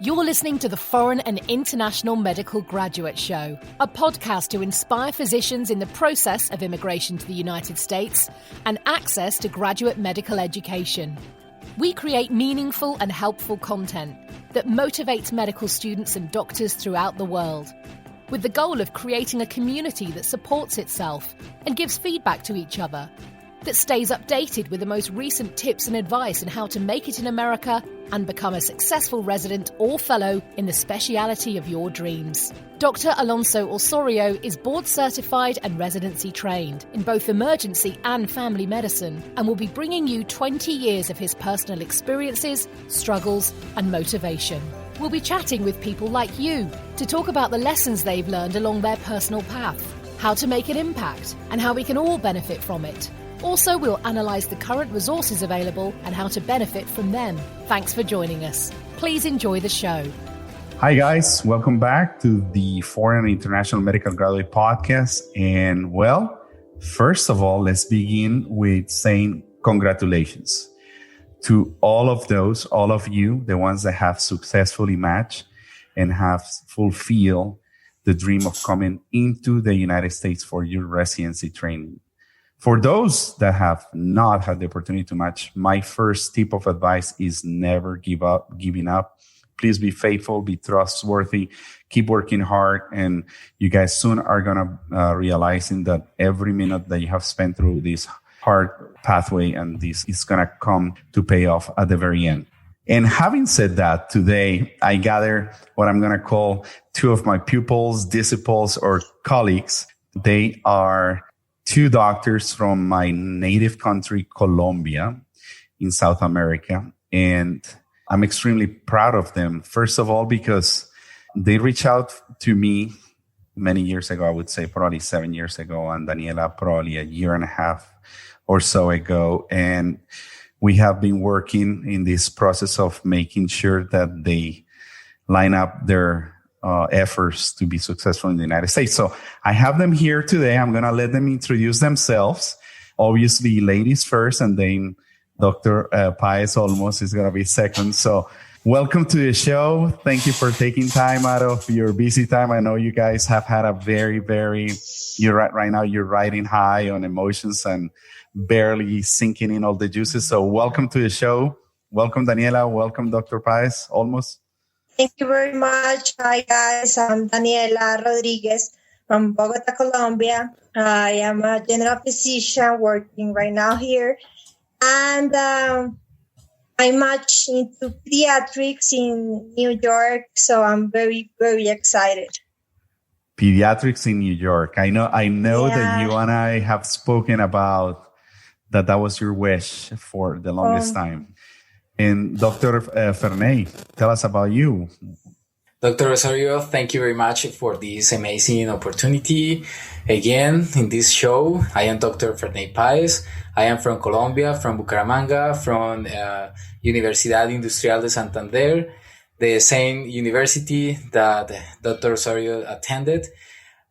You're listening to the Foreign and International Medical Graduate Show, a podcast to inspire physicians in the process of immigration to the United States and access to graduate medical education. We create meaningful and helpful content that motivates medical students and doctors throughout the world, with the goal of creating a community that supports itself and gives feedback to each other, that stays updated with the most recent tips and advice on how to make it in America and become a successful resident or fellow in the speciality of your dreams. Dr. Alonso Osorio is board certified and residency trained in both emergency and family medicine and will be bringing you 20 years of his personal experiences, struggles, and motivation. We'll be chatting with people like you to talk about the lessons they've learned along their personal path, how to make an impact, and how we can all benefit from it. Also, we'll analyse the current resources available and how to benefit from them. Thanks for joining us. Please enjoy the show. Hi, guys. Welcome back to the Foreign and International Medical Graduate Podcast. And well, first of all, let's begin with saying congratulations to all of you, the ones that have successfully matched and have fulfilled the dream of coming into the United States for your residency training. For those that have not had the opportunity to match, my first tip of advice is never giving up. Please be faithful, be trustworthy, keep working hard, and you guys soon are going to realizing that every minute that you have spent through this hard pathway and this is going to come to pay off at the very end. And having said that, today I gather what I'm going to call two of my pupils, disciples, or colleagues. They are two doctors from my native country, Colombia, in South America. And I'm extremely proud of them. First of all, because they reached out to me many years ago, I would say probably 7 years ago, and Daniela probably a year and a half or so ago. And we have been working in this process of making sure that they line up their efforts to be successful in the United States. So I have them here today. I'm going to let them introduce themselves. Obviously, ladies first, and then Dr. Paez Olmos is going to be second. So welcome to the show. Thank you for taking time out of your busy time. I know you guys have had a right now you're riding high on emotions and barely sinking in all the juices. So welcome to the show. Welcome, Daniela. Welcome, Dr. Paez Olmos. Thank you very much. Hi, guys. I'm Daniela Rodriguez from Bogota, Colombia. I am a general physician working right now here. And I match into pediatrics in New York. So I'm very, very excited. Pediatrics in New York. I know that you and I have spoken about that was your wish for the longest time. And Dr. Ferney, tell us about you. Dr. Osorio, thank you very much for this amazing opportunity. Again, in this show, I am Dr. Ferney Paez. I am from Colombia, from Bucaramanga, from Universidad Industrial de Santander, the same university that Dr. Osorio attended.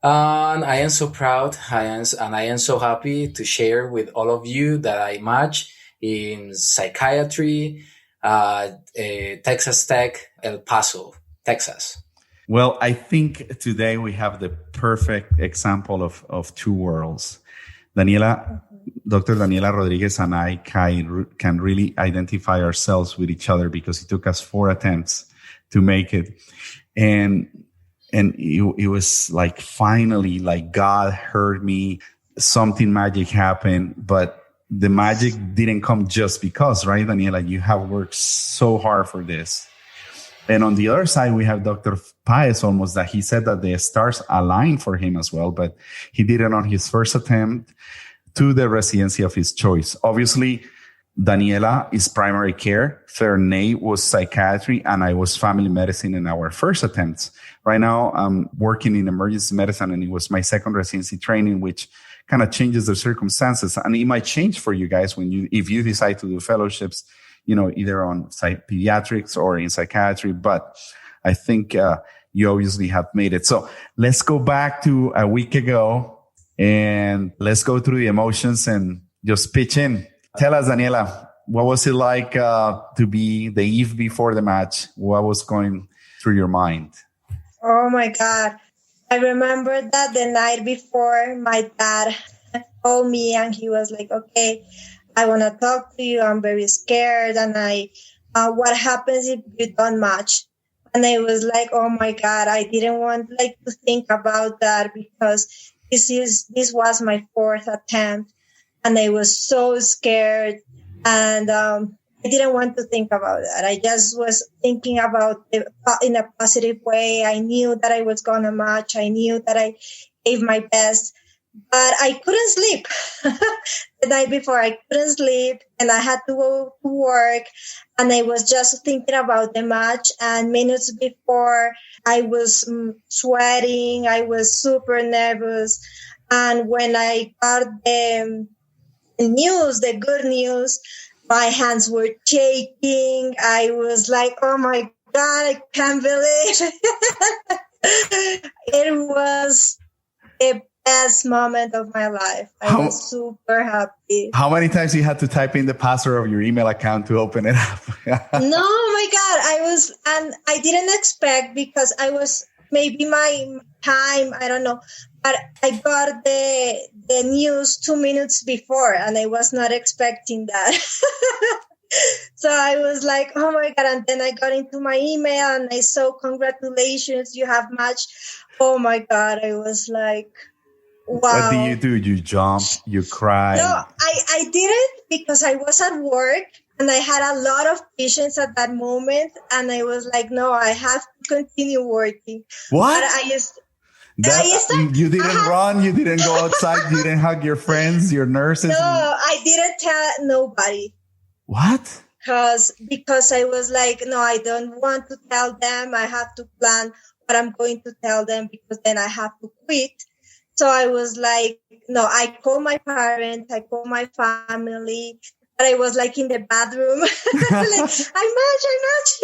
And I am so proud and I am so happy to share with all of you that I match in psychiatry, Texas Tech, El Paso, Texas. Well, I think today we have the perfect example of two worlds. Dr. Daniela Rodriguez and I can really identify ourselves with each other because it took us 4 attempts to make it. And it was like finally, like God heard me, something magic happened, but the magic didn't come just because, right, Daniela? You have worked so hard for this. And on the other side, we have Dr. Paez Olmos, that he said that the stars aligned for him as well, but he did it on his first attempt to the residency of his choice. Obviously, Daniela is primary care, Ferney was psychiatry, and I was family medicine in our first attempts. Right now, I'm working in emergency medicine, and it was my second residency training, which kind of changes the circumstances. And it might change for you guys if you decide to do fellowships, either on pediatrics or in psychiatry. But I think you obviously have made it. So let's go back to a week ago and let's go through the emotions and just pitch in. Tell us, Daniela, what was it like to be the eve before the match? What was going through your mind? Oh my God. I remember that the night before my dad called me and he was like, okay, I want to talk to you. I'm very scared. And what happens if you don't match? And I was like, oh my God, I didn't want to think about that because this was my fourth attempt and I was so scared. And, I didn't want to think about that. I just was thinking about it in a positive way. I knew that I was going to match. I knew that I gave my best, but I couldn't sleep. The night before, I couldn't sleep and I had to go to work and I was just thinking about the match. And minutes before, I was sweating. I was super nervous. And when I got the news, the good news, my hands were shaking. I was like, oh my God, I can't believe it. It was the best moment of my life. I was super happy. How many times you had to type in the password of your email account to open it up? No, my God. I didn't expect because I was maybe my time, I don't know. But I got the news 2 minutes before and I was not expecting that. So I was like, oh my God. And then I got into my email and I saw, congratulations, you have matched. Oh my God. I was like, wow. What do? You jump, you cry? No, I didn't because I was at work and I had a lot of patients at that moment. And I was like, no, I have to continue working. What? But you didn't run, you didn't go outside, you didn't hug your friends, your nurses? No, I didn't tell nobody. What? Because I was like, no, I don't want to tell them. I have to plan what I'm going to tell them because then I have to quit. So I was like, no, I call my parents, I call my family, but I was like in the bathroom. Like, I match.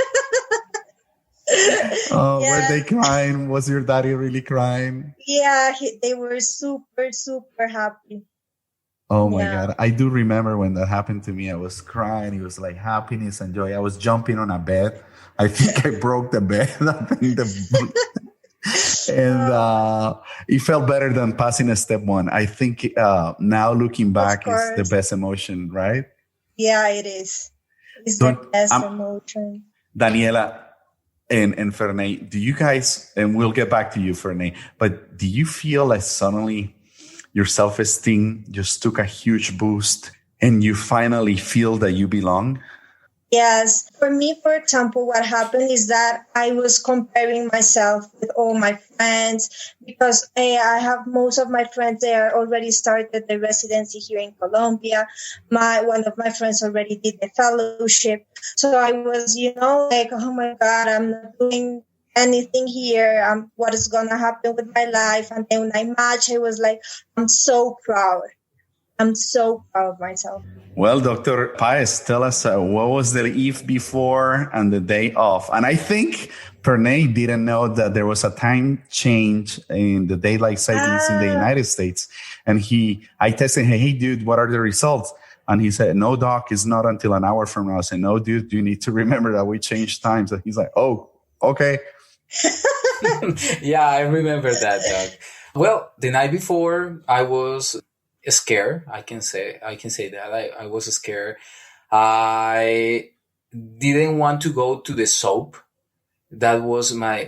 Oh, yeah. Were they crying? Was your daddy really crying? Yeah, they were super, super happy. Oh my God. I do remember when that happened to me. I was crying. It was like happiness and joy. I was jumping on a bed. I think I broke the bed. And it felt better than passing a step one. I think now looking back is the best emotion, right? Yeah, it is. It's the best emotion. Daniela and Ferney, do you guys, and we'll get back to you, Ferney, but do you feel like suddenly your self-esteem just took a huge boost and you finally feel that you belong? Yes. For me, for example, what happened is that I was comparing myself with all my friends because I have most of my friends, they are already started the residency here in Colombia. One of my friends already did the fellowship. So I was, like, oh my God, I'm not doing anything here. What is going to happen with my life? And then when I matched, I was like, I'm so proud. I'm so proud of myself. Well, Dr. Paez, tell us what was the eve before and the day of? And I think Pernay didn't know that there was a time change in the daylight savings in the United States. And I tested him, hey, dude, what are the results? And he said, no, doc, it's not until an hour from now. I said, no, dude, you need to remember that we changed times. And he's like, oh, okay. Yeah, I remember that, doc. Well, the night before, I was scared. I can say that I was scared. I didn't want to go to the soap. That was my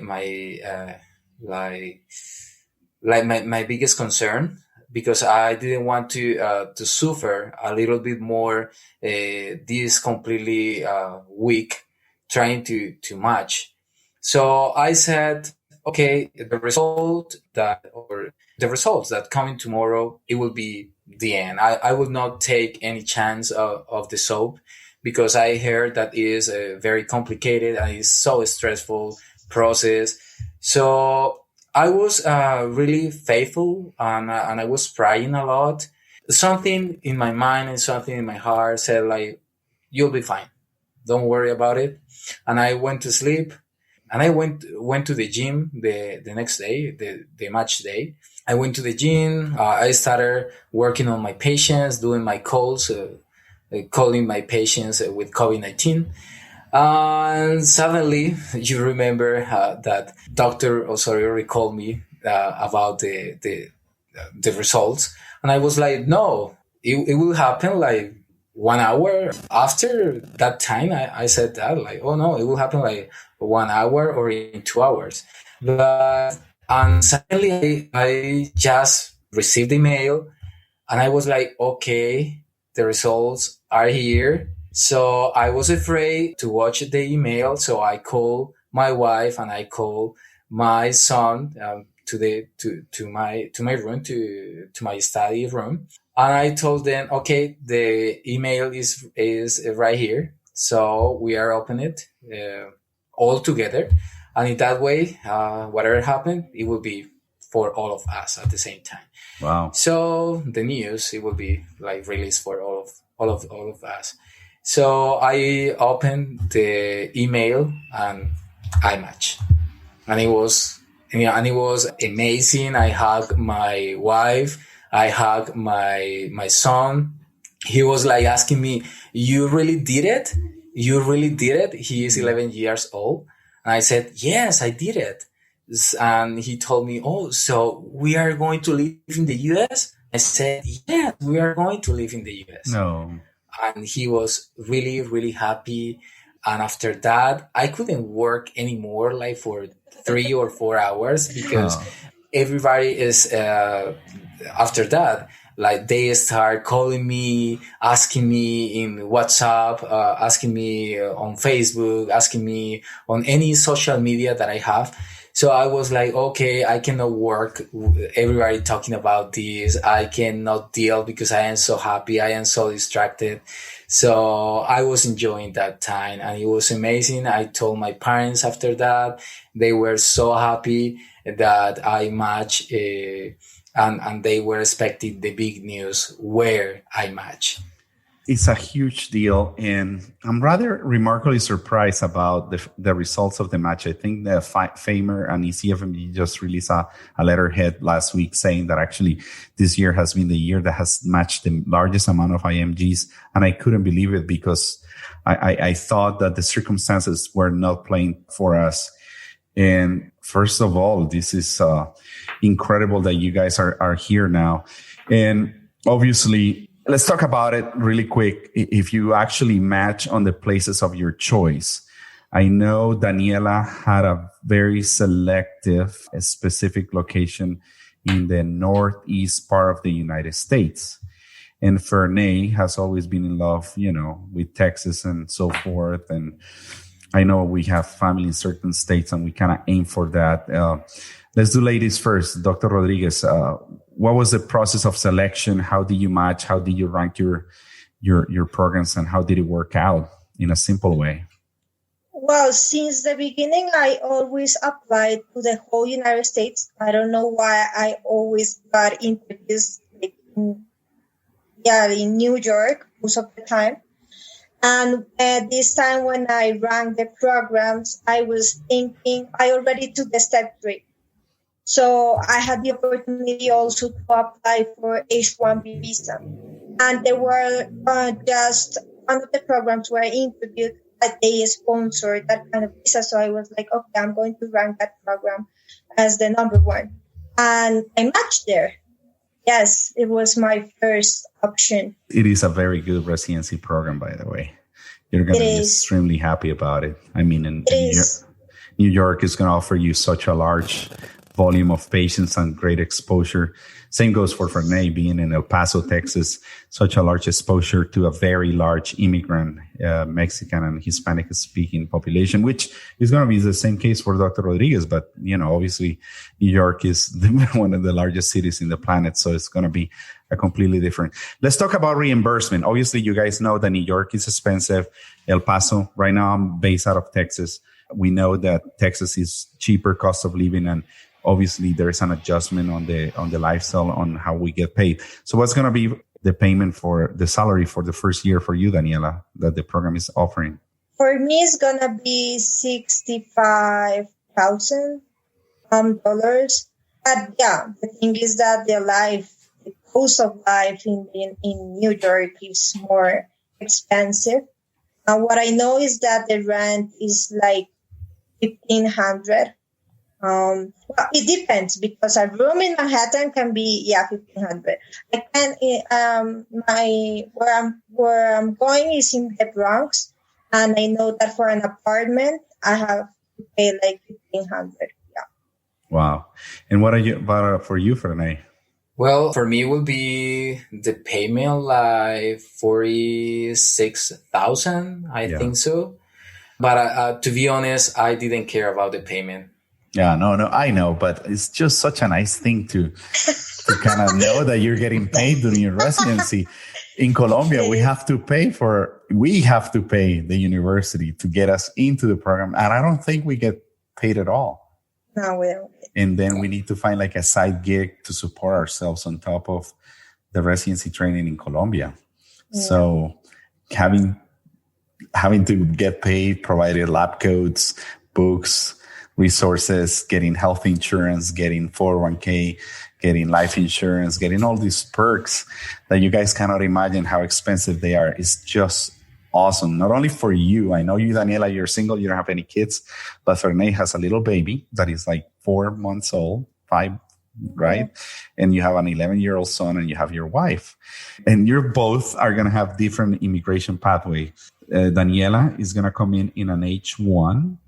biggest concern because I didn't want to suffer a little bit more this completely week trying to match. So I said, okay, the results that coming tomorrow, it will be the end. I will not take any chance of the soap because I heard that it is very complicated and it's so stressful process. So I was really faithful and I was praying a lot. Something in my mind and something in my heart said like, you'll be fine. Don't worry about it. And I went to sleep. And I went to the gym the next day, the match day. I went to the gym. I started working on my patients, doing my calls, calling my patients with COVID-19. And suddenly, you remember that Dr. Osorio recalled me about the results, and I was like, no, it will happen like 1 hour after that time. I said that, like, oh no, it will happen like 1 hour or in 2 hours. But and suddenly I just received the email, and I was like, okay, the results are here. So I was afraid to watch the email. So I called my wife and I called my son to my room, to my study room. And I told them, okay, the email is right here. So we are opening it all together. And in that way, whatever happened, it will be for all of us at the same time. Wow. So the news, it will be like released for all of us. So I opened the email and I matched, and it was amazing. I hugged my wife. I hugged my son. He was like asking me, "You really did it? You really did it?" He is 11 years old, and I said, "Yes, I did it." And he told me, "Oh, so we are going to live in the US?" I said, "Yes, we are going to live in the US." No. And he was really, really happy. And after that, I couldn't work anymore, like for 3 or 4 hours, because everybody is, after that, like they start calling me, asking me in WhatsApp, asking me on Facebook, asking me on any social media that I have. So I was like, okay, I cannot work. Everybody talking about this. I cannot deal because I am so happy. I am so distracted. So I was enjoying that time and it was amazing. I told my parents after that. They were so happy that I matched, and they were expecting the big news where I match. It's a huge deal, and I'm rather remarkably surprised about the results of the match. I think the FAMER and ECFMG just released a letterhead last week saying that actually this year has been the year that has matched the largest amount of IMGs, and I couldn't believe it because I thought that the circumstances were not playing for us. And first of all, this is incredible that you guys are here now. And obviously, let's talk about it really quick. If you actually match on the places of your choice, I know Daniela had a very selective, specific location in the northeast part of the United States. And Fernay has always been in love, with Texas and so forth. And I know we have family in certain states and we kind of aim for that. Let's do ladies first. Dr. Rodriguez, what was the process of selection? How did you match? How did you rank your programs, and how did it work out in a simple way? Well, since the beginning, I always applied to the whole United States. I don't know why I always got interviews in New York most of the time. And this time when I ranked the programs, I was thinking I already took the step 3. So I had the opportunity also to apply for H-1B visa. And there were just one of the programs where I interviewed that they sponsored that kind of visa. So I was like, okay, I'm going to rank that program as the number 1. And I matched there. Yes, it was my first option. It is a very good residency program, by the way. You're going to be extremely happy about it. I mean, New York is going to offer you such a large volume of patients and great exposure. Same goes for Fernay, being in El Paso, Texas, such a large exposure to a very large immigrant, Mexican and Hispanic speaking population, which is going to be the same case for Dr. Rodriguez. But, obviously New York is one of the largest cities in the planet. So it's going to be a completely different. Let's talk about reimbursement. Obviously, you guys know that New York is expensive. El Paso, right now I'm based out of Texas. We know that Texas is cheaper cost of living, and obviously there is an adjustment on the lifestyle on how we get paid. So what's going to be the payment for the salary for the first year for you, Daniela, that the program is offering? For me, it's going to be $65,000. But yeah, the thing is that the cost of life in New York is more expensive. What I know is that the rent is like 1,500. Well, it depends because a room in Manhattan can be 1,500. I can where I'm going is in the Bronx, and I know that for an apartment I have to pay like 1,500. Yeah. Wow. And what are you? What for you, Fernay? Well, for me, it will be the payment like 46,000. I think so. But to be honest, I didn't care about the payment. Yeah, no, I know, but it's just such a nice thing to kind of know that you're getting paid during your residency. In Colombia, we have to pay the university to get us into the program. And I don't think we get paid at all. No, we don't. And then we need to find like a side gig to support ourselves on top of the residency training in Colombia. Yeah. So having to get paid, provided lab coats, books, resources, getting health insurance, getting 401k, getting life insurance, getting all these perks that you guys cannot imagine how expensive they are. It's just awesome. Not only for you. I know you, Daniela, you're single, you don't have any kids, but Fernay has a little baby that is like 4 months old, 5, right? And you have an 11-year-old son and you have your wife. And you both are going to have different immigration pathway. Daniela is going to come in an H1,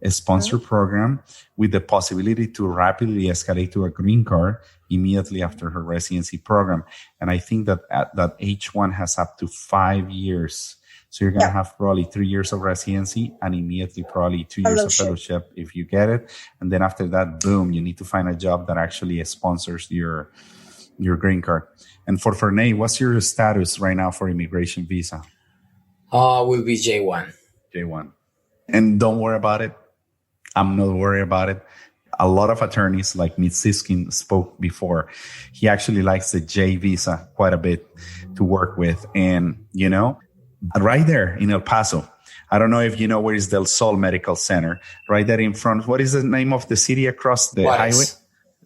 a sponsor program with the possibility to rapidly escalate to a green card immediately after her residency program. And I think that that H1 has up to 5 years. So you're going to have probably 3 years of residency and immediately probably 2 years of fellowship if you get it. And then after that, boom, you need to find a job that actually sponsors your green card. And for Fernay, what's your status right now for immigration visa? Will be J1. J1. And don't worry about it. I'm not worried about it. A lot of attorneys like Ms. Siskin spoke before. He actually likes the J visa quite a bit to work with. And, you know, right there in El Paso, I don't know if you know where is Del Sol Medical Center, right there in front. What is the name of the city across the highway?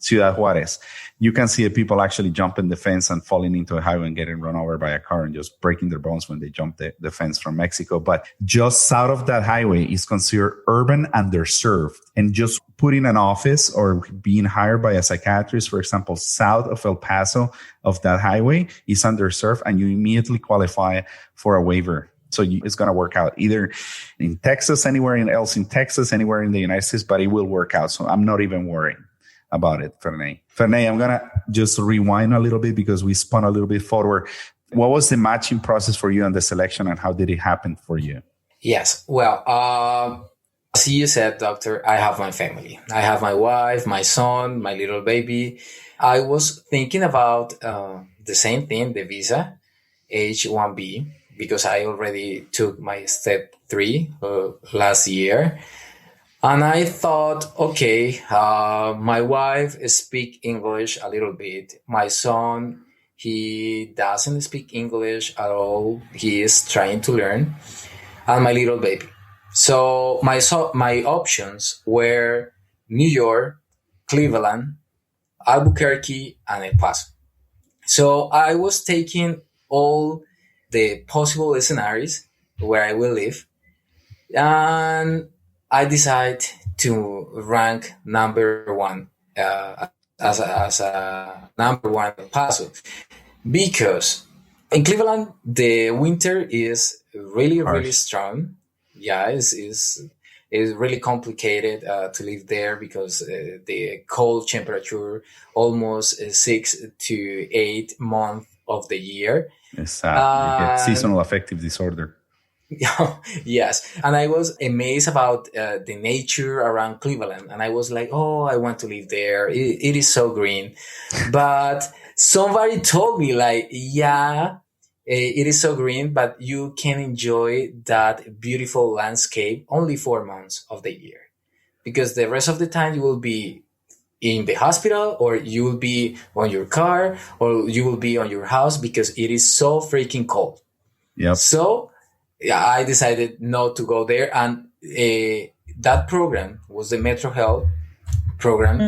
Ciudad Juarez. You can see the people actually jumping the fence and falling into a highway and getting run over by a car and just breaking their bones when they jump the fence from Mexico. But just south of that highway is considered urban underserved. And just putting an office or being hired by a psychiatrist, for example, south of El Paso of that highway is underserved, and you immediately qualify for a waiver. So it's going to work out either in Texas, anywhere else in Texas, anywhere in the United States, but it will work out. So I'm not even worried about it, Fernay. Fernay, I'm going to just rewind a little bit because we spun a little bit forward. What was the matching process for you and the selection, and how did it happen for you? Yes. Well, as you said, doctor, I have my family. I have my wife, my son, my little baby. I was thinking about the same thing, the visa, H1B, because I already took my step 3 last year. And I thought, okay, my wife speaks English a little bit. My son, he doesn't speak English at all. He is trying to learn. And my little baby. So my options were New York, Cleveland, Albuquerque, and El Paso. So I was taking all the possible scenarios where I will live. And I decided to rank number 1 as a number 1 El Paso, because in Cleveland the winter is really strong. Yeah, it's really complicated to live there because the cold temperature almost 6 to 8 months of the year. It's you get seasonal affective disorder. Yes. And I was amazed about the nature around Cleveland. And I was like, oh, I want to live there. It is so green. But somebody told me like, yeah, it is so green, but you can enjoy that beautiful landscape only 4 months of the year, because the rest of the time you will be in the hospital, or you will be on your car, or you will be on your house, because it is so freaking cold. Yep. So yeah, I decided not to go there. And that program was the Metro Health program.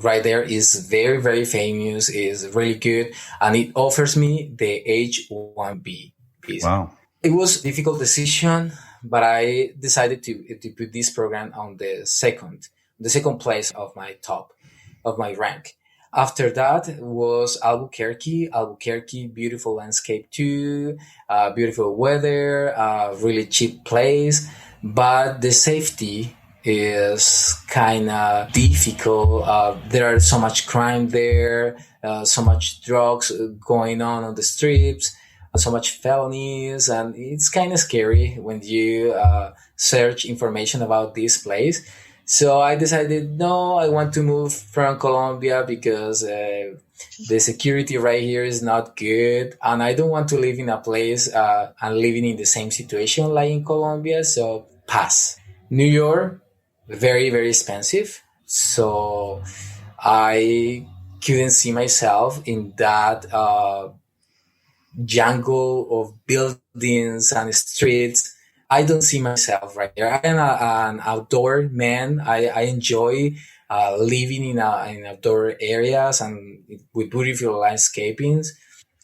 Right there is very, very famous, is really good. And it offers me the H1B visa. Wow. It was a difficult decision, but I decided to put this program on the second place of my top of my rank. After that was Albuquerque, beautiful landscape too, beautiful weather, really cheap place, but the safety is kind of difficult. There are so much crime there, so much drugs going on the streets, so much felonies, and it's kind of scary when you search information about this place. So I decided, no, I want to move from Colombia because the security right here is not good. And I don't want to live in a place and living in the same situation like in Colombia. So pass. New York, very, very expensive. So I couldn't see myself in that jungle of buildings and streets. I don't see myself right here. I am an outdoor man. I enjoy living in outdoor areas and with beautiful landscapings.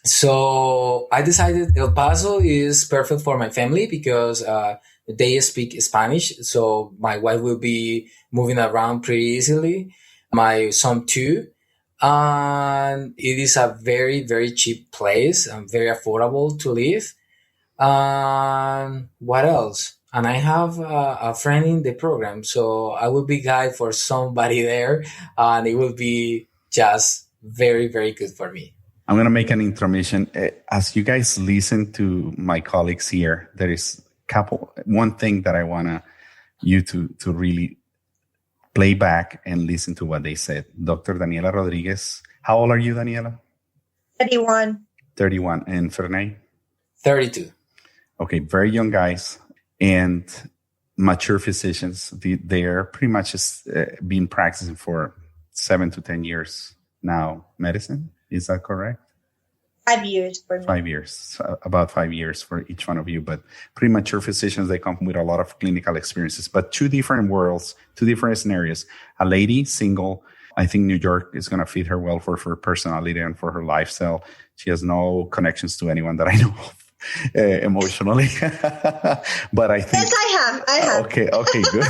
So I decided El Paso is perfect for my family because they speak Spanish. So my wife will be moving around pretty easily. My son too. And it is a very, very cheap place and very affordable to live. What else? And I have a friend in the program, so I will be guide for somebody there, and it will be just very, very good for me. I'm going to make an intermission. As you guys listen to my colleagues here, there is one thing that I want you to really play back and listen to what they said. Dr. Daniela Rodriguez. How old are you, Daniela? 31. 31. And Fernay? 32. Okay, very young guys and mature physicians. They're pretty much just been practicing for 7 to 10 years now. Medicine, is that correct? 5 years for me. 5 years, so about 5 years for each one of you. But pretty mature physicians, they come with a lot of clinical experiences. But two different worlds, two different scenarios. A lady, single. I think New York is going to fit her well for her personality and for her lifestyle. She has no connections to anyone that I know of. Emotionally, but I think yes, I have. Okay, good.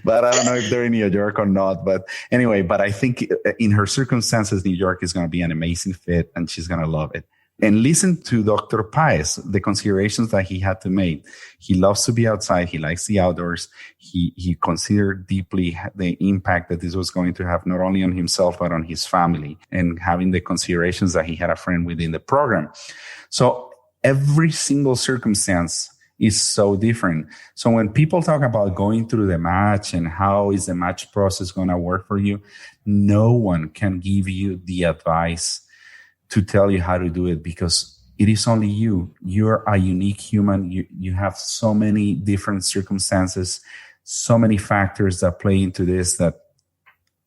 But I don't know if they're in New York or not. But anyway, but I think in her circumstances, New York is going to be an amazing fit, and she's going to love it. And listen to Dr. Paez, the considerations that he had to make. He loves to be outside. He likes the outdoors. He considered deeply the impact that this was going to have not only on himself, but on his family, and having the considerations that he had a friend within the program. So every single circumstance is so different. So when people talk about going through the match and how is the match process going to work for you, no one can give you the advice to tell you how to do it, because it is only you. You're a unique human. You have so many different circumstances, so many factors that play into this that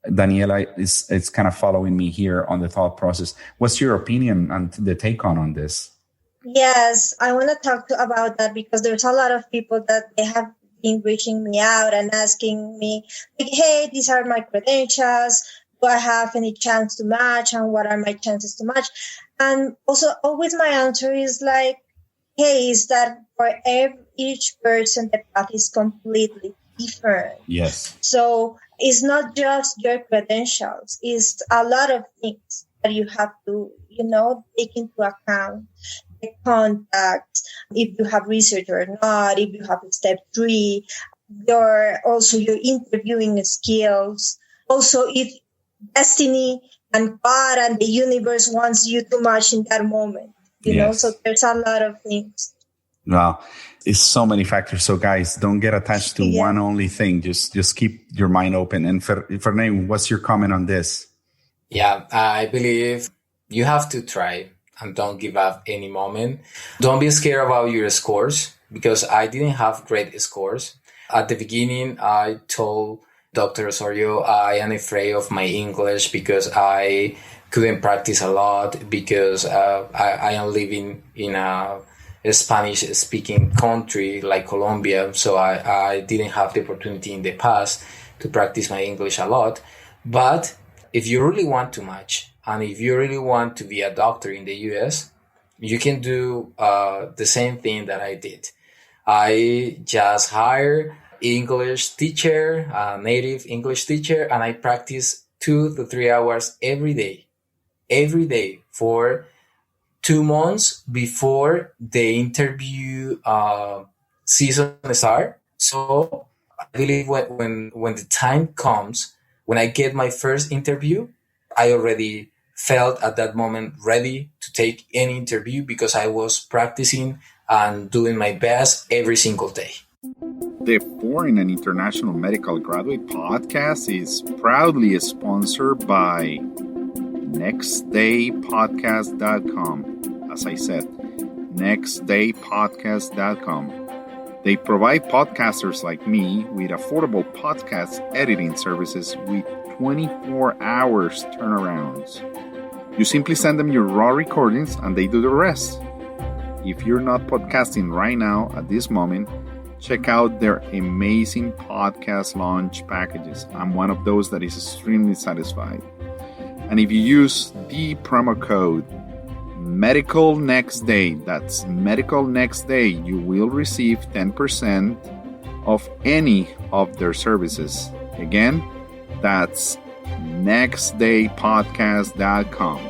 Daniela is kind of following me here on the thought process. What's your opinion and the take on this? Yes, I want to talk about that because there's a lot of people that they have been reaching me out and asking me, like, hey, these are my credentials. Do I have any chance to match? And what are my chances to match? And also always my answer is like, hey, is that for each person, the path is completely different. Yes. So it's not just your credentials. It's a lot of things that you have to, take into account. The contacts, if you have research or not, if you have step 3, your interviewing skills. Also, if destiny and God and the universe wants you to match in that moment, you know, so there's a lot of things. Wow. It's so many factors. So guys, don't get attached to one only thing. Just keep your mind open. And Fernay, what's your comment on this? Yeah, I believe you have to try. And don't give up any moment. Don't be scared about your scores, because I didn't have great scores. At the beginning, I told Dr. Osorio I am afraid of my English because I couldn't practice a lot, because I am living in a Spanish-speaking country like Colombia. So I didn't have the opportunity in the past to practice my English a lot. But if you really want to match, and if you really want to be a doctor in the US, you can do the same thing that I did. I just hire English teacher, a native English teacher, and I practice 2 to 3 hours every day for 2 months before the interview season starts. So I believe when the time comes, when I get my first interview, I already felt at that moment ready to take any interview because I was practicing and doing my best every single day. The Foreign and International Medical Graduate Podcast is proudly sponsored by nextdaypodcast.com. As I said, nextdaypodcast.com. They provide podcasters like me with affordable podcast editing services with 24 hours turnarounds. You simply send them your raw recordings and they do the rest. If you're not podcasting right now at this moment, check out their amazing podcast launch packages. I'm one of those that is extremely satisfied. And if you use the promo code Medical Next Day, that's Medical Next Day, you will receive 10% of any of their services. Again, that's nextdaypodcast.com.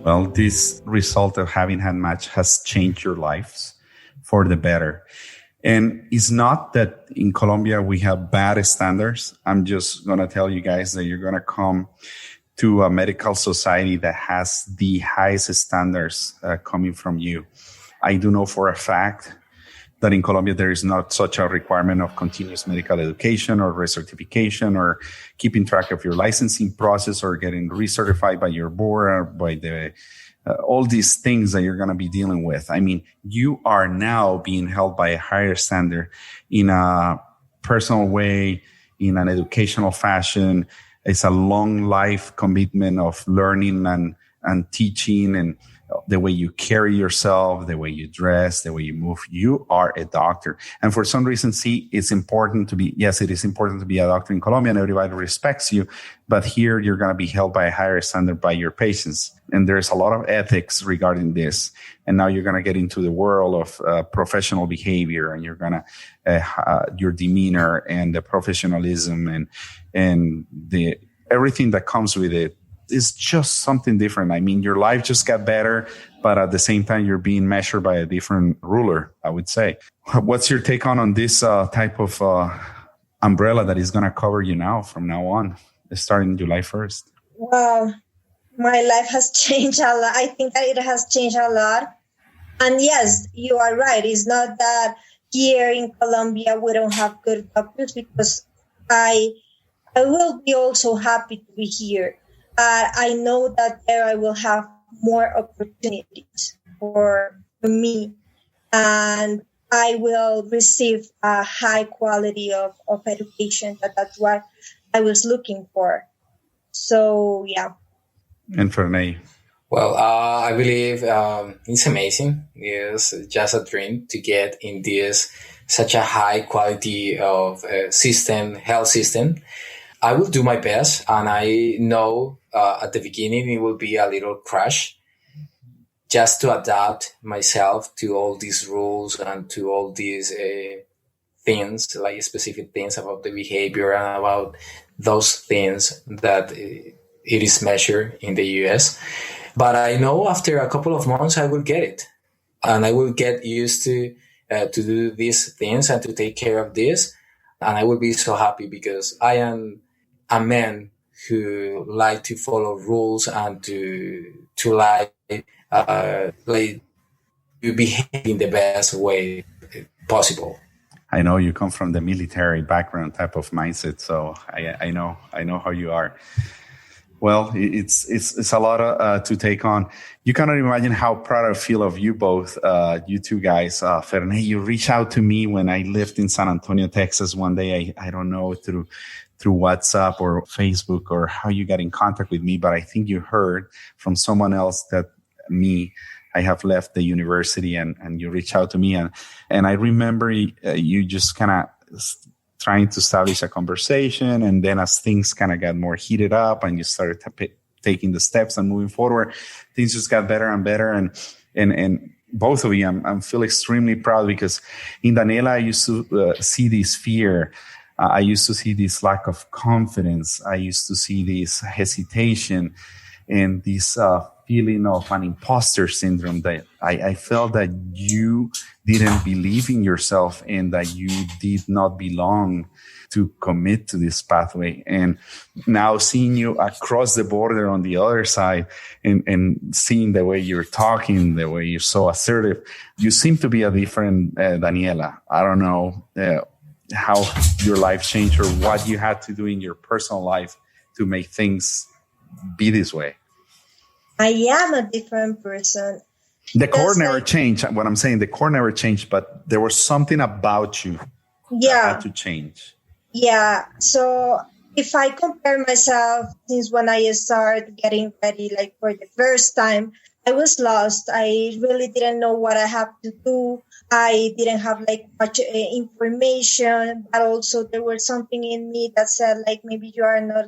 Well, this result of having had match has changed your lives for the better. And it's not that in Colombia we have bad standards. I'm just going to tell you guys that you're going to come to a medical society that has the highest standards coming from you. I do know for a fact that in Colombia there is not such a requirement of continuous medical education or recertification or keeping track of your licensing process or getting recertified by your board or by the all these things that you're going to be dealing with. I mean, you are now being held by a higher standard in a personal way, in an educational fashion. It's a long life commitment of learning and teaching and the way you carry yourself, the way you dress, the way you move. You are a doctor. And for some reason, it's important to be, yes, it is important to be a doctor in Colombia and everybody respects you. But here you're going to be held by a higher standard by your patients. And there's a lot of ethics regarding this. And now you're going to get into the world of professional behavior, and you're going to, your demeanor and the professionalism and the everything that comes with it. It's just something different. I mean, your life just got better, but at the same time, you're being measured by a different ruler, I would say. What's your take on this type of umbrella that is going to cover you now from now on, starting July 1st? Well, my life has changed a lot. I think that it has changed a lot. And yes, you are right. It's not that here in Colombia we don't have good doctors, because I will be also happy to be here. I know that there I will have more opportunities for me, and I will receive a high quality of education. That's what I was looking for. So, yeah. And for me? Well, I believe it's amazing. It's just a dream to get in this such a high quality of health system. I will do my best, and I know at the beginning it will be a little crash just to adapt myself to all these rules and to all these things, like specific things about the behavior and about those things that it is measured in the US. But I know after a couple of months I will get it, and I will get used to do these things and to take care of this, and I will be so happy because I am a man who like to follow rules and to behave in the best way possible. I know you come from the military background type of mindset, so I know how you are. Well, it's a lot to take on. You cannot imagine how proud I feel of you both, you two guys. Ferney, you reached out to me when I lived in San Antonio, Texas one day. I don't know, through WhatsApp or Facebook or how you got in contact with me, but I think you heard from someone else that I have left the university and you reached out to me. And I remember you just kind of trying to establish a conversation. And then as things kind of got more heated up and you started taking the steps and moving forward, things just got better and better. And both of you, I'm feel extremely proud, because in Daniela, I used to see this fear. I used to see this lack of confidence. I used to see this hesitation and this feeling of an imposter syndrome, that I felt that you didn't believe in yourself and that you did not belong to commit to this pathway. And now seeing you across the border on the other side, and seeing the way you're talking, the way you're so assertive, you seem to be a different Daniela. I don't know how your life changed or what you had to do in your personal life to make things be this way. I am a different person. The core never changed. What I'm saying, the core never changed, but there was something about you that had to change. Yeah. So if I compare myself since when I started getting ready, like for the first time, I was lost. I really didn't know what I have to do. I didn't have like much information, but also there was something in me that said like, maybe you are not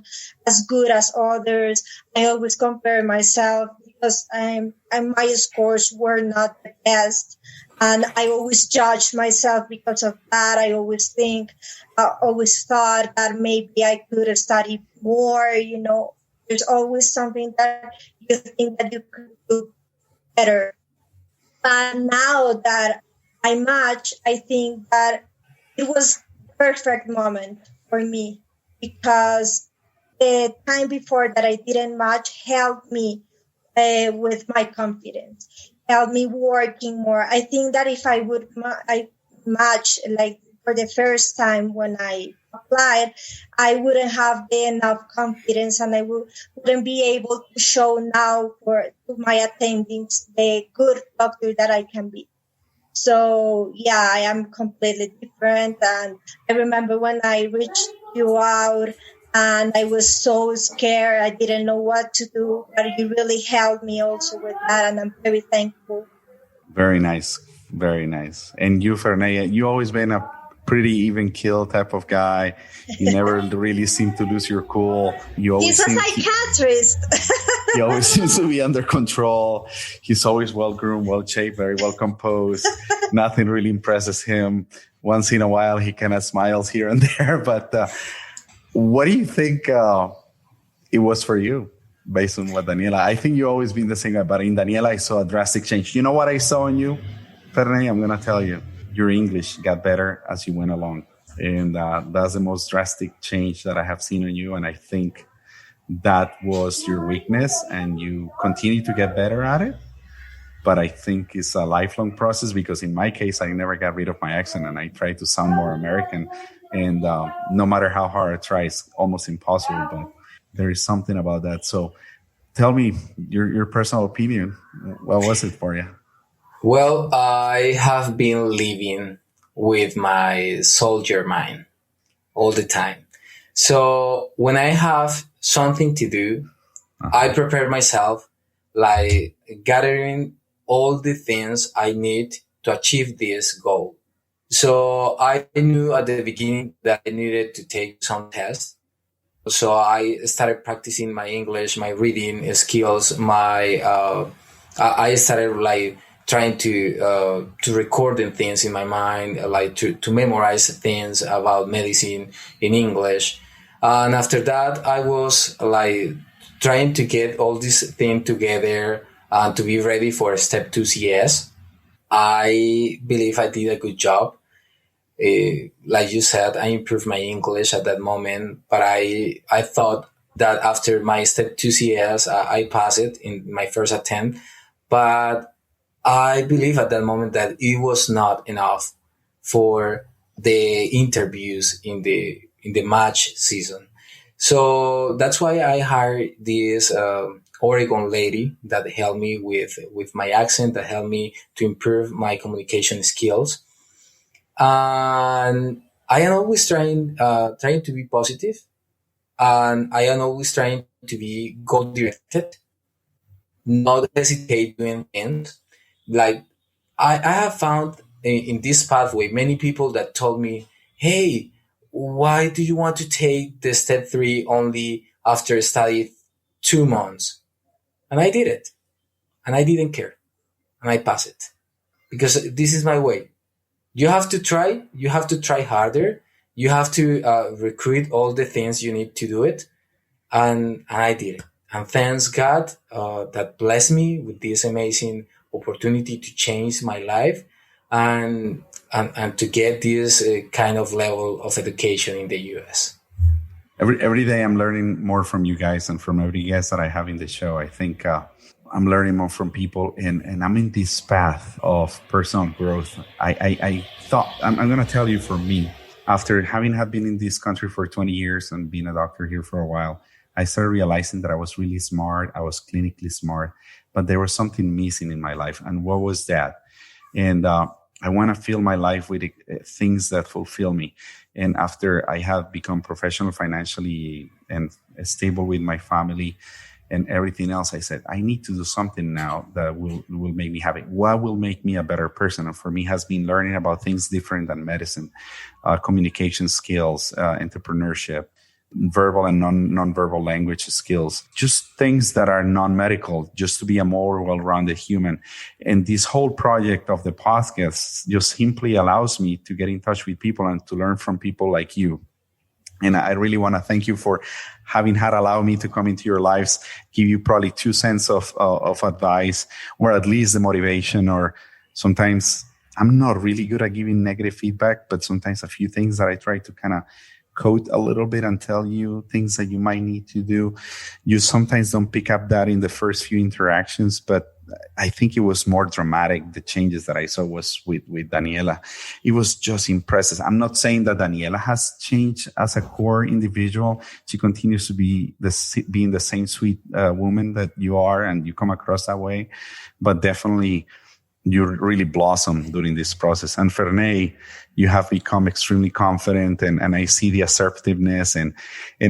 as good as others. I always compare myself because my scores were not the best. And I always judged myself because of that. I always thought that maybe I could have studied more. You know, there's always something that you think that you could do better. But now that I match, I think that it was the perfect moment for me, because the time before that I didn't match helped me with my confidence, helped me working more. I think that if I would match like for the first time when I applied, I wouldn't have enough confidence, and I wouldn't be able to show now to my attendings the good doctor that I can be. So, yeah, I am completely different. And I remember when I reached you out and I was so scared. I didn't know what to do, but you really helped me also with that. And I'm very thankful. Very nice. Very nice. And you, Fernaya, you always been a pretty even keel type of guy. You never really seem to lose your cool. He's a psychiatrist. He always seems to be under control. He's always well-groomed, well-shaped, very well-composed. Nothing really impresses him. Once in a while, he kind of smiles here and there. But what do you think it was for you, based on what Daniela? I think you've always been the same guy, but in Daniela, I saw a drastic change. You know what I saw in you, Fernay? I'm going to tell you. Your English got better as you went along. And that's the most drastic change that I have seen in you. And I think that was your weakness, and you continue to get better at it. But I think it's a lifelong process, because in my case, I never got rid of my accent, and I try to sound more American. And no matter how hard I try, it's almost impossible. But there is something about that. So tell me your personal opinion. What was it for you? Well, I have been living with my soldier mind all the time. So when I have something to do, I prepare myself, like gathering all the things I need to achieve this goal. So I knew at the beginning that I needed to take some tests. So I started practicing my English, my reading skills, I started like trying to recording things in my mind, like to memorize things about medicine in English. And after that, I was like trying to get all these things together and to be ready for step 2 CS. I believe I did a good job. Like you said, I improved my English at that moment, but I thought that after my step 2 CS, I passed it in my first attempt. But I believe at that moment that it was not enough for the interviews in the match season. So that's why I hired this Oregon lady that helped me with my accent, that helped me to improve my communication skills. And I am always trying to be positive, and I am always trying to be goal directed, not hesitate doing things. Like I have found in this pathway many people that told me, hey, why do you want to take the step 3 only after study 2 months. And I did it. And I didn't care. And I passed it. Because this is my way. You have to try. You have to try harder. You have to recruit all the things you need to do it. And I did it. And thanks God that blessed me with this amazing opportunity to change my life and to get this kind of level of education in the US. Every day I'm learning more from you guys and from every guest that I have in the show. I think I'm learning more from people and I'm in this path of personal growth. I thought, I'm going to tell you, for me, after having been in this country for 20 years and being a doctor here for a while, I started realizing that I was really smart. I was clinically smart, but there was something missing in my life. And what was that? And I want to fill my life with things that fulfill me. And after I have become professional financially and stable with my family and everything else, I said, I need to do something now that will make me happy. What will make me a better person? And for me has been learning about things different than medicine, communication skills, entrepreneurship, verbal and non-verbal language skills, just things that are non-medical, just to be a more well-rounded human. And this whole project of the podcast just simply allows me to get in touch with people and to learn from people like you. And I really want to thank you for having allowed me to come into your lives, give you probably 2 cents of advice, or at least the motivation. Or sometimes I'm not really good at giving negative feedback, but sometimes a few things that I try to kind of code a little bit and tell you things that you might need to do. You sometimes don't pick up that in the first few interactions, but I think it was more dramatic. The changes that I saw was with Daniela. It was just impressive. I'm not saying that Daniela has changed as a core individual. She continues to be being the same sweet woman that you are, and you come across that way. But definitely, you really blossom during this process. And Ferney, you have become extremely confident, and I see the assertiveness and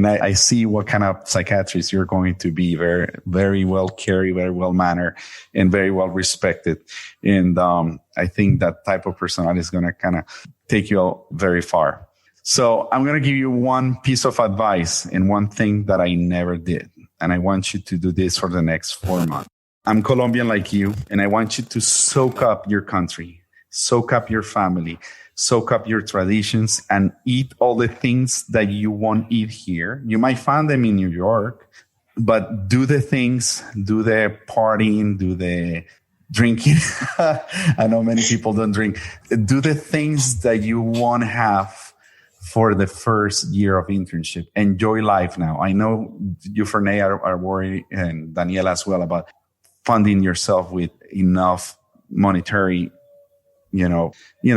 I see what kind of psychiatrist you're going to be. Very, very well carried, very well mannered, and very well respected. And I think that type of personality is going to kind of take you very far. So I'm going to give you one piece of advice and one thing that I never did. And I want you to do this for the next 4 months. I'm Colombian like you, and I want you to soak up your country, soak up your family, soak up your traditions, and eat all the things that you won't eat here. You might find them in New York, but do the things, do the partying, do the drinking. I know many people don't drink. Do the things that you won't have for the first year of internship. Enjoy life now. I know you, Ferney, are worried, and Daniela as well, about funding yourself with enough monetary,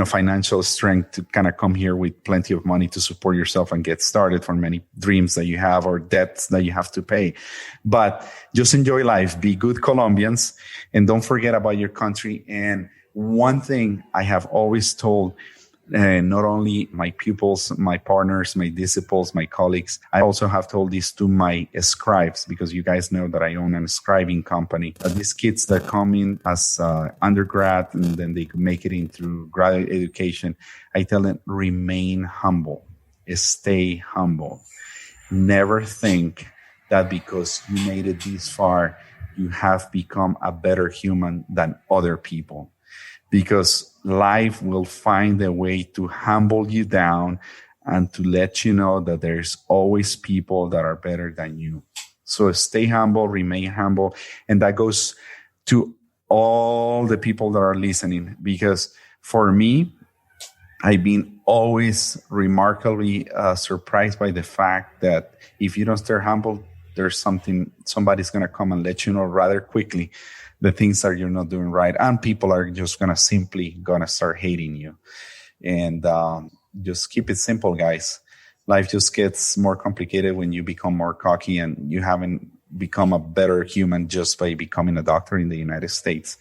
financial strength to kind of come here with plenty of money to support yourself and get started for many dreams that you have or debts that you have to pay. But just enjoy life, be good Colombians, and don't forget about your country. And one thing I have always told not only my pupils, my partners, my disciples, my colleagues, I also have told this to my scribes, because you guys know that I own a scribing company. These kids that come in as undergrad and then they make it into graduate education, I tell them, remain humble, stay humble. Never think that because you made it this far, you have become a better human than other people. Because life will find a way to humble you down and to let you know that there's always people that are better than you. So stay humble, remain humble. And that goes to all the people that are listening. Because for me, I've been always remarkably surprised by the fact that if you don't stay humble, there's somebody's going to come and let you know rather quickly the things that you're not doing right. And people are just going to start hating you. And just keep it simple, guys. Life just gets more complicated when you become more cocky, and you haven't become a better human just by becoming a doctor in the United States.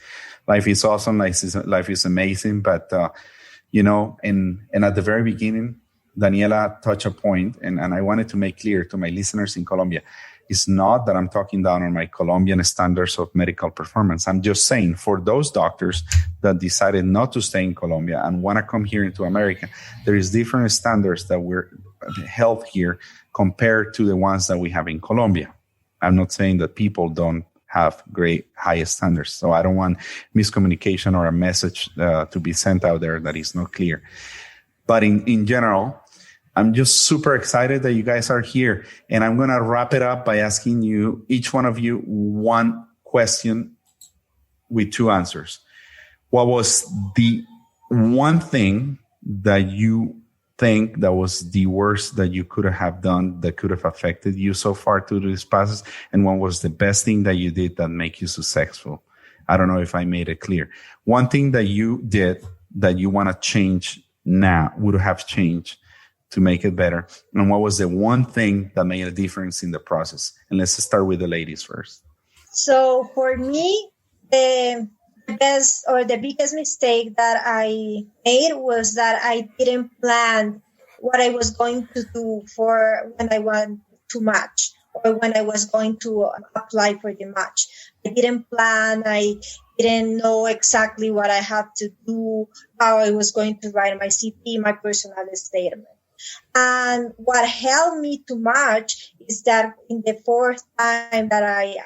Life is awesome. Life is amazing. But, and at the very beginning, Daniela touched a point, and I wanted to make clear to my listeners in Colombia. It's not that I'm talking down on my Colombian standards of medical performance. I'm just saying, for those doctors that decided not to stay in Colombia and want to come here into America, there is different standards that we're held here compared to the ones that we have in Colombia. I'm not saying that people don't have great high standards. So I don't want miscommunication or a message to be sent out there that is not clear. But in general, I'm just super excited that you guys are here. And I'm going to wrap it up by asking you, each one of you, one question with two answers. What was the one thing that you think that was the worst that you could have done that could have affected you so far through this process? And what was the best thing that you did that make you successful? I don't know if I made it clear. One thing that you did that you want to change now, would have changed to make it better. And what was the one thing that made a difference in the process? And let's start with the ladies first. So for me, the best or the biggest mistake that I made was that I didn't plan what I was going to do for when I went to match or when I was going to apply for the match. I didn't plan. I didn't know exactly what I had to do, how I was going to write my CP, my personal statement. And what helped me to match is that in the fourth time that I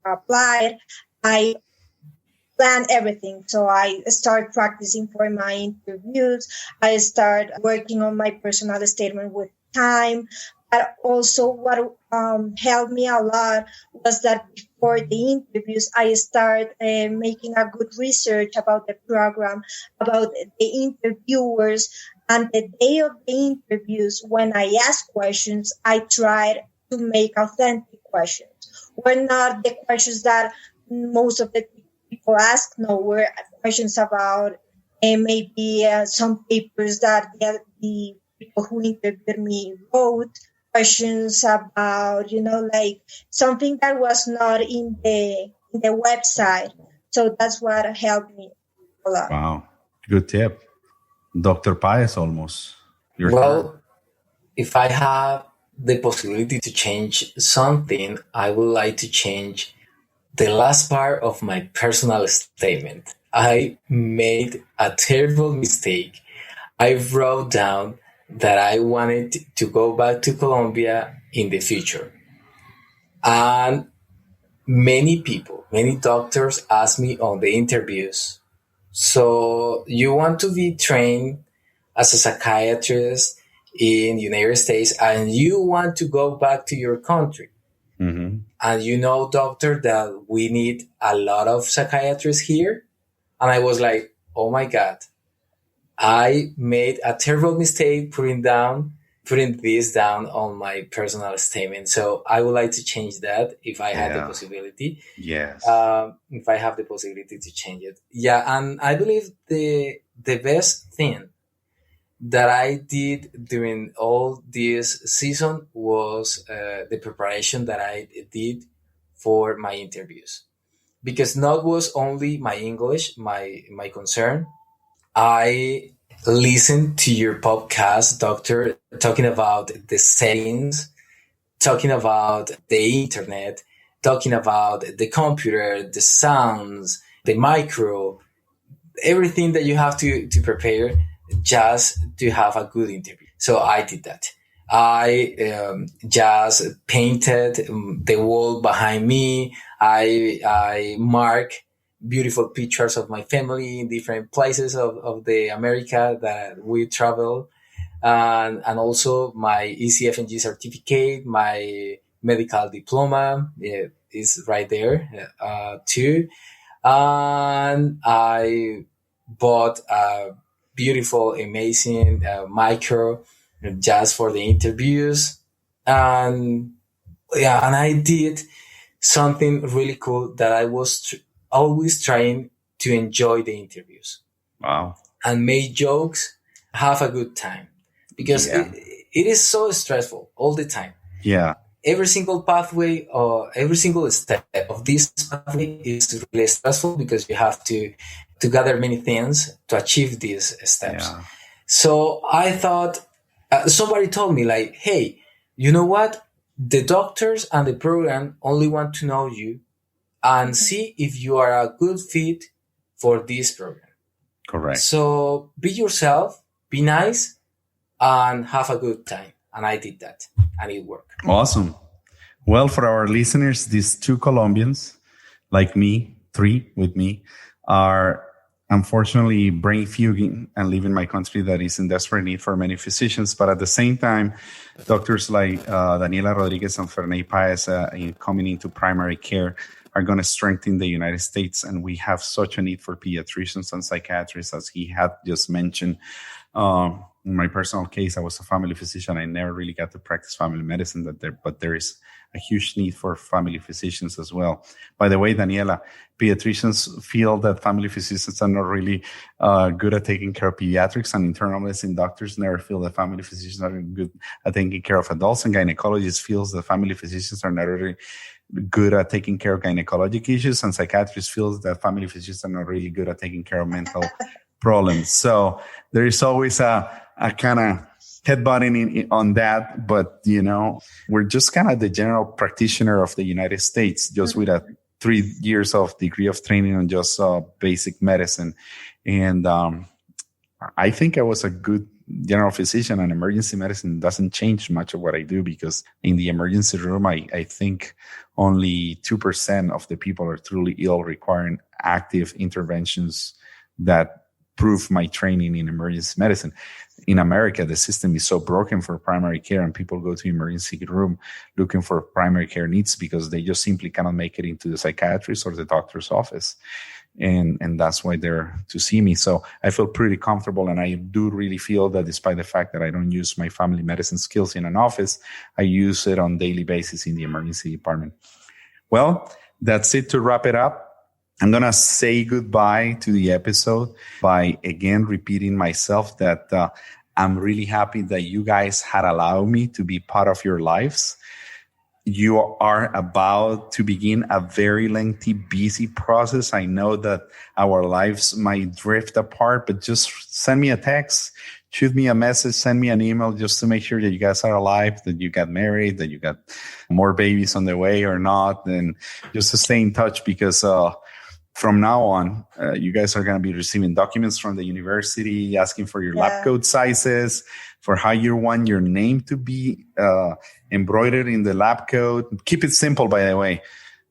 applied, I planned everything. So I start practicing for my interviews. I start working on my personal statement with time. But also what helped me a lot was that before the interviews, I start making a good research about the program, about the interviewers. And the day of the interviews, when I ask questions, I tried to make authentic questions. Were not the questions that most of the people ask. No, were questions about maybe some papers that the people who interviewed me wrote. Questions about, like something that was not in the website. So that's what helped me a lot. Wow. Good tip. Dr. Paez, almost. Well, if I have the possibility to change something, I would like to change the last part of my personal statement. I made a terrible mistake. I wrote down that I wanted to go back to Colombia in the future. And many people, many doctors asked me on the interviews, so you want to be trained as a psychiatrist in the United States and you want to go back to your country. Mm-hmm. And doctor, that we need a lot of psychiatrists here. And I was like, oh my God, I made a terrible mistake putting this down on my personal statement. So I would like to change that if I had the possibility. Yes. If I have the possibility to change it. Yeah. And I believe the best thing that I did during all this season was the preparation that I did for my interviews. Because not was only my English, my concern. I listened to your podcast, Doctor, talking about the settings, talking about the internet, talking about the computer, the sounds, the micro, everything that you have to prepare just to have a good interview. So I did that. I just painted the wall behind me. I mark beautiful pictures of my family in different places of the America that we travel. And also my ECFNG certificate, my medical diploma is right there too. And I bought a beautiful, amazing micro just for the interviews. And I did something really cool that I was always trying to enjoy the interviews. Wow. And make jokes, have a good time. Because it is so stressful all the time. Yeah. Every single pathway or every single step of this pathway is really stressful because you have to gather many things to achieve these steps. Yeah. So I thought, somebody told me like, hey, you know what? The doctors and the program only want to know you and see if you are a good fit for this program. Correct. So be yourself, be nice, and have a good time. And I did that, and it worked. Awesome. Well, for our listeners, these two Colombians, like me, three with me, are unfortunately brain fuging and leaving my country that is in desperate need for many physicians. But at the same time, doctors like Daniela Rodriguez and Ferney Paez coming into primary care are going to strengthen the United States. And we have such a need for pediatricians and psychiatrists, as he had just mentioned. In my personal case, I was a family physician. I never really got to practice family medicine, but there is a huge need for family physicians as well. By the way, Daniela, pediatricians feel that family physicians are not really good at taking care of pediatrics, and internal medicine doctors never feel that family physicians are good at taking care of adults, and gynecologists feels that family physicians are not really good at taking care of gynecologic issues, and psychiatrists feel that family physicians are not really good at taking care of mental problems. So there is always a kind of headbutting on that, but we're just kind of the general practitioner of the United States, just with a 3 years of degree of training on just basic medicine. And I think I was a good general physician, and emergency medicine doesn't change much of what I do, because in the emergency room, I think only 2% of the people are truly ill, requiring active interventions that prove my training in emergency medicine. In America, the system is so broken for primary care, and people go to emergency room looking for primary care needs because they just simply cannot make it into the psychiatrist or the doctor's office. And that's why they're to see me. So I feel pretty comfortable, and I do really feel that despite the fact that I don't use my family medicine skills in an office, I use it on a daily basis in the emergency department. Well, that's it to wrap it up. I'm going to say goodbye to the episode by again repeating myself that I'm really happy that you guys had allowed me to be part of your lives. You are about to begin a very lengthy, busy process. I know that our lives might drift apart, but just send me a text, shoot me a message, send me an email just to make sure that you guys are alive, that you got married, that you got more babies on the way or not, and just to stay in touch, because from now on, you guys are going to be receiving documents from the university asking for your lab coat sizes, for how you want your name to be embroidered in the lab coat. Keep it simple, by the way.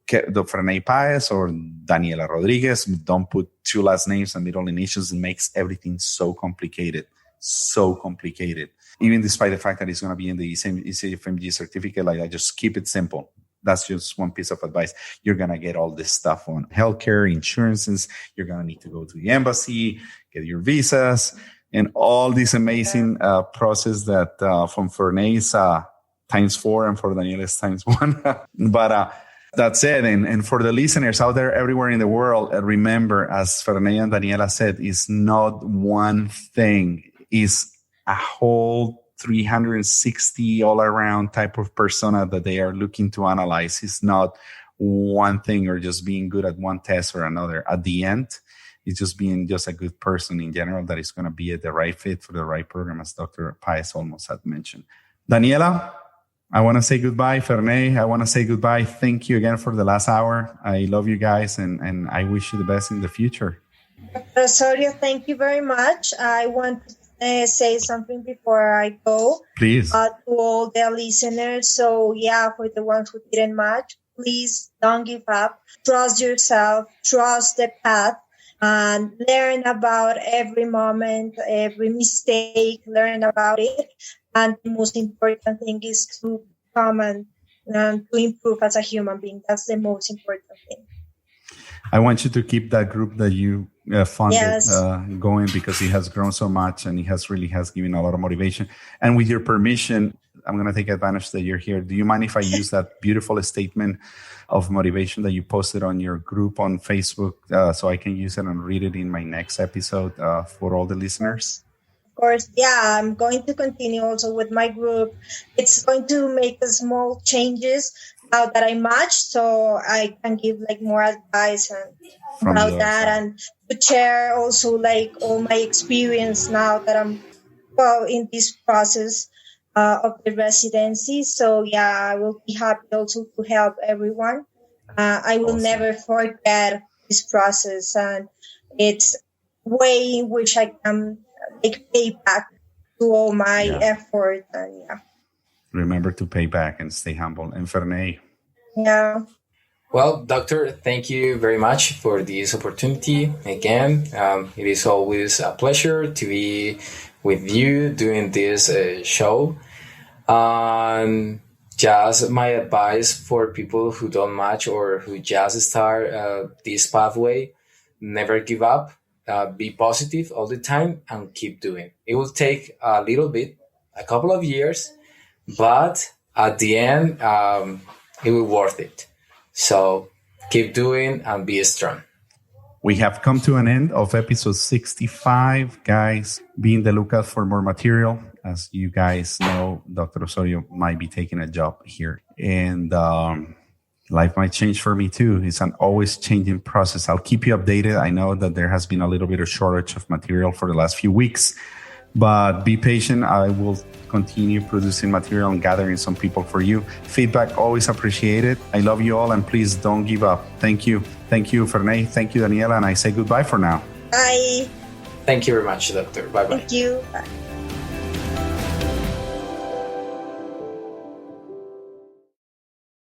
Ferney Paez or Daniela Rodriguez. Don't put two last names and middle initials. It makes everything so complicated. So complicated. Even despite the fact that it's going to be in the ECFMG certificate, like I just keep it simple. That's just one piece of advice. You're going to get all this stuff on healthcare, insurances. You're going to need to go to the embassy, get your visas, and all this amazing process that from Ferney's times 4 and for Daniela's times 1. But that's it. And for the listeners out there everywhere in the world, remember, as Ferney and Daniela said, it's not one thing. It's a whole 360 all around type of persona that they are looking to analyze. It's not one thing or just being good at one test or another. At the end, it's just being just a good person in general that is going to be the right fit for the right program, as Dr. Paez almost had mentioned. Daniela, I want to say goodbye. Ferney, I want to say goodbye. Thank you again for the last hour. I love you guys, and I wish you the best in the future. Osorio, thank you very much. I want to say something before I go. Please. To all the listeners. So, for the ones who didn't match, please don't give up. Trust yourself. Trust the path. And learn about every moment, every mistake. Learn about it. And the most important thing is to come and to improve as a human being. That's the most important thing. I want you to keep that group that you funded going, because it has grown so much and it has given a lot of motivation. And with your permission, I'm going to take advantage that you're here. Do you mind if I use that beautiful statement of motivation that you posted on your group on Facebook so I can use it and read it in my next episode for all the listeners? Of course, I'm going to continue also with my group. It's going to make small changes now that I match, so I can give more advice about that, and to share also all my experience now that I'm in this process of the residency. So I will be happy also to help everyone. I will never forget this process, and it's way in which I can pay back to all my effort. And remember to pay back and stay humble. And Ferney, Yeah. Well, doctor, thank you very much for this opportunity. Again, it is always a pleasure to be with you doing this show. Just my advice for people who don't match or who just start this pathway, never give up, be positive all the time and keep doing. It will take a little bit, a couple of years, but at the end, it will worth it. So keep doing and be strong. We have come to an end of episode 65. Guys, be in the lookout for more material. As you guys know, Dr. Osorio might be taking a job here. And life might change for me too. It's an always changing process. I'll keep you updated. I know that there has been a little bit of shortage of material for the last few weeks. But be patient. I will continue producing material and gathering some people for you. Feedback always appreciated. I love you all, and please don't give up. Thank you. Thank you, Ferney. Thank you, Daniela. And I say goodbye for now. Bye. Thank you very much, doctor. Bye-bye. Thank you. Bye.